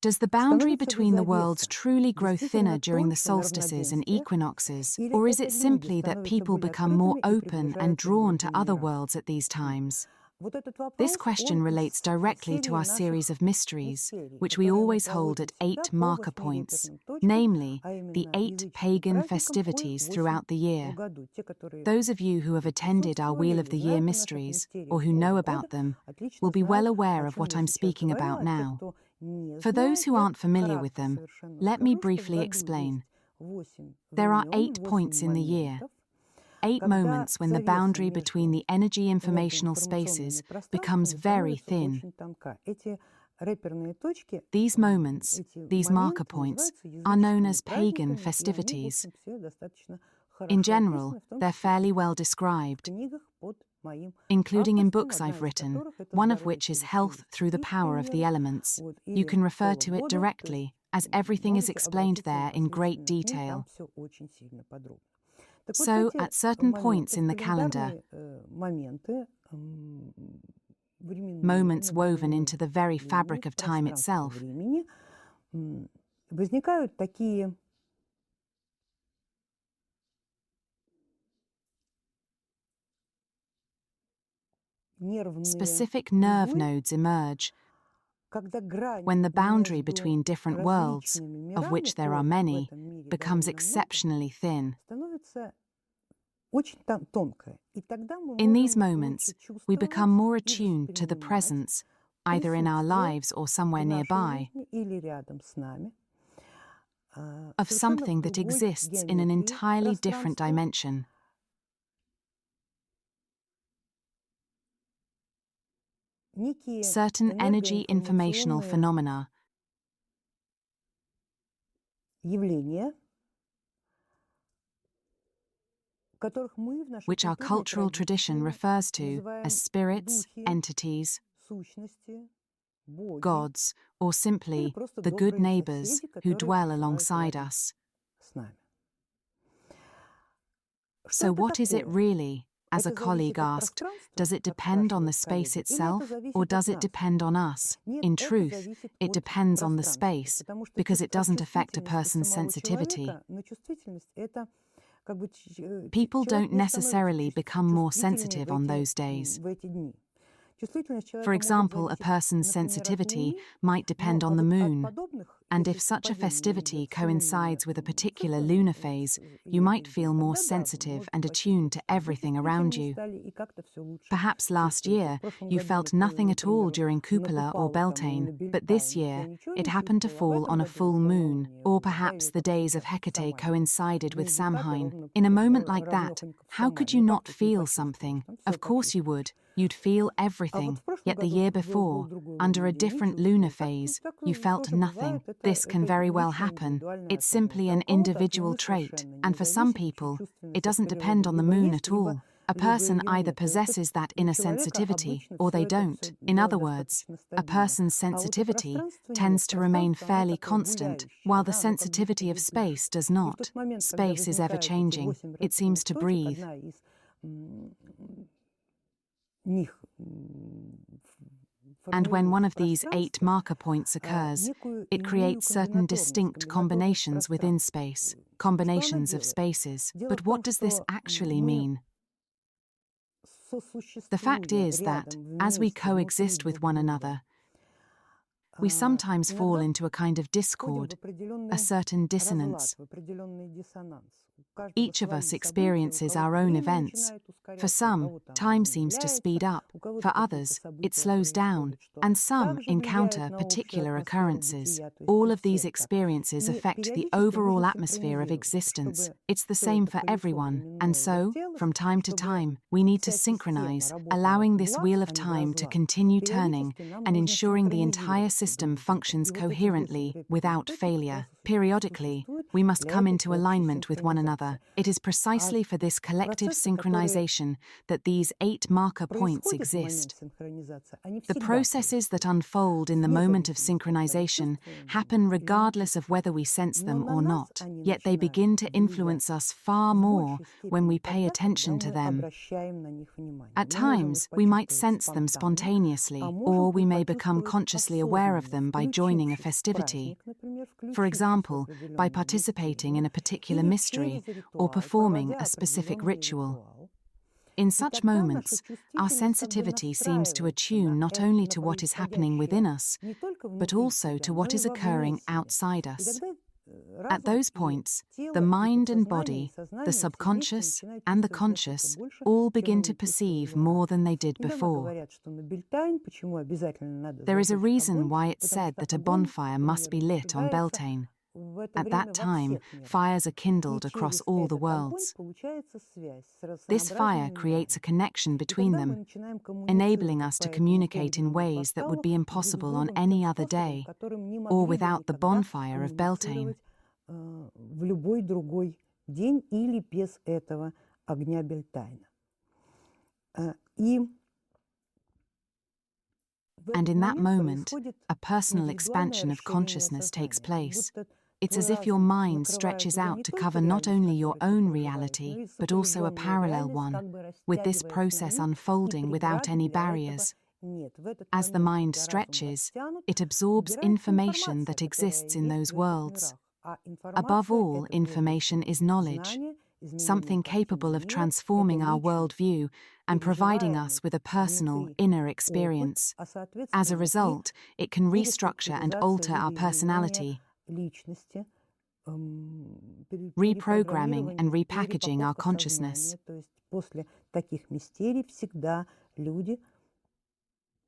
Does the boundary between the worlds truly grow thinner during the solstices and equinoxes, or is it simply that people become more open and drawn to other worlds at these times? This question relates directly to our series of mysteries, which we always hold at 8 marker points, namely, the 8 pagan festivities throughout the year. Those of you who have attended our Wheel of the Year mysteries, or who know about them, will be well aware of what I'm speaking about now. For those who aren't familiar with them, let me briefly explain. There are 8 points in the year. 8 moments when the boundary between the energy-informational spaces becomes very thin. These moments, these marker points, are known as pagan festivities. In general, they're fairly well described, including in books I've written, one of which is Health Through the Power of the Elements. You can refer to it directly, as everything is explained there in great detail. So, at certain points in the calendar, moments woven into the very fabric of time itself, specific nerve nodes emerge. When the boundary between different worlds, of which there are many, becomes exceptionally thin. In these moments, we become more attuned to the presence, either in our lives or somewhere nearby, of something that exists in an entirely different dimension. Certain energy-informational phenomena, which our cultural tradition refers to as spirits, entities, gods, or simply the good neighbours who dwell alongside us. So what is it really? As a colleague asked, does it depend on the space itself, or does it depend on us? In truth, it depends on the space, because it doesn't affect a person's sensitivity. People don't necessarily become more sensitive on those days. For example, a person's sensitivity might depend on the moon, and if such a festivity coincides with a particular lunar phase, you might feel more sensitive and attuned to everything around you. Perhaps last year, you felt nothing at all during Cupola or Beltane, but this year, it happened to fall on a full moon, or perhaps the days of Hecate coincided with Samhain. In a moment like that, how could you not feel something? Of course you would. You'd feel everything, yet the year before, under a different lunar phase, you felt nothing. This can very well happen. It's simply an individual trait, and for some people, it doesn't depend on the moon at all. A person either possesses that inner sensitivity, or they don't. In other words, a person's sensitivity tends to remain fairly constant, while the sensitivity of space does not. Space is ever-changing. It seems to breathe. And when one of these 8 marker points occurs, it creates certain distinct combinations within space, combinations of spaces. But what does this actually mean? The fact is that, as we coexist with one another, we sometimes fall into a kind of discord, a certain dissonance. Each of us experiences our own events. For some, time seems to speed up. For others, it slows down. And some encounter particular occurrences. All of these experiences affect the overall atmosphere of existence. It's the same for everyone. And so, from time to time, we need to synchronize, allowing this wheel of time to continue turning and ensuring the entire system functions coherently without failure. Periodically, we must come into alignment with one another, However, it is precisely for this collective synchronization that these 8 marker points exist. The processes that unfold in the moment of synchronization happen regardless of whether we sense them or not, yet they begin to influence us far more when we pay attention to them. At times, we might sense them spontaneously, or we may become consciously aware of them by joining a festivity. For example, by participating in a particular mystery or performing a specific ritual. In such moments, our sensitivity seems to attune not only to what is happening within us, but also to what is occurring outside us. At those points, the mind and body, the subconscious and the conscious, all begin to perceive more than they did before. There is a reason why it's said that a bonfire must be lit on Beltane. At that time, fires are kindled across all the worlds. This fire creates a connection between them, enabling us to communicate in ways that would be impossible on any other day, or without the bonfire of Beltane. And in that moment, a personal expansion of consciousness takes place. It's as if your mind stretches out to cover not only your own reality, but also a parallel one, with this process unfolding without any barriers. As the mind stretches, it absorbs information that exists in those worlds. Above all, information is knowledge, something capable of transforming our worldview and providing us with a personal, inner experience. As a result, it can restructure and alter our personality, reprogramming and repackaging our consciousness.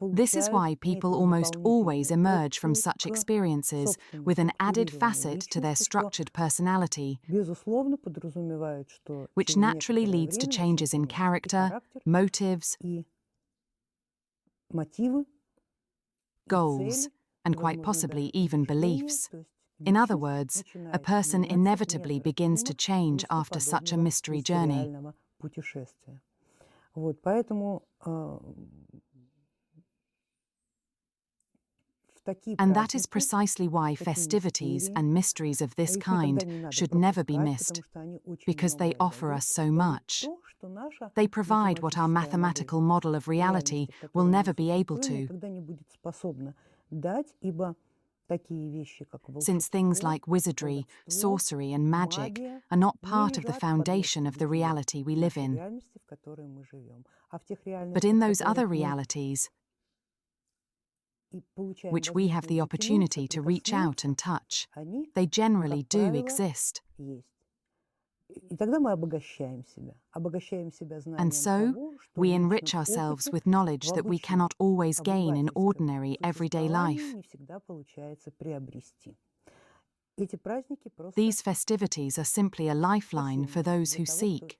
This is why people almost always emerge from such experiences with an added facet to their structured personality, which naturally leads to changes in character, motives, goals, and quite possibly even beliefs. In other words, a person inevitably begins to change after such a mystery journey. And that is precisely why festivities and mysteries of this kind should never be missed, because they offer us so much. They provide what our mathematical model of reality will never be able to. Since things like wizardry, sorcery, and magic are not part of the foundation of the reality we live in. But in those other realities, which we have the opportunity to reach out and touch, they generally do exist. And so, we enrich ourselves with knowledge that we cannot always gain in ordinary, everyday life. These festivities are simply a lifeline for those who seek.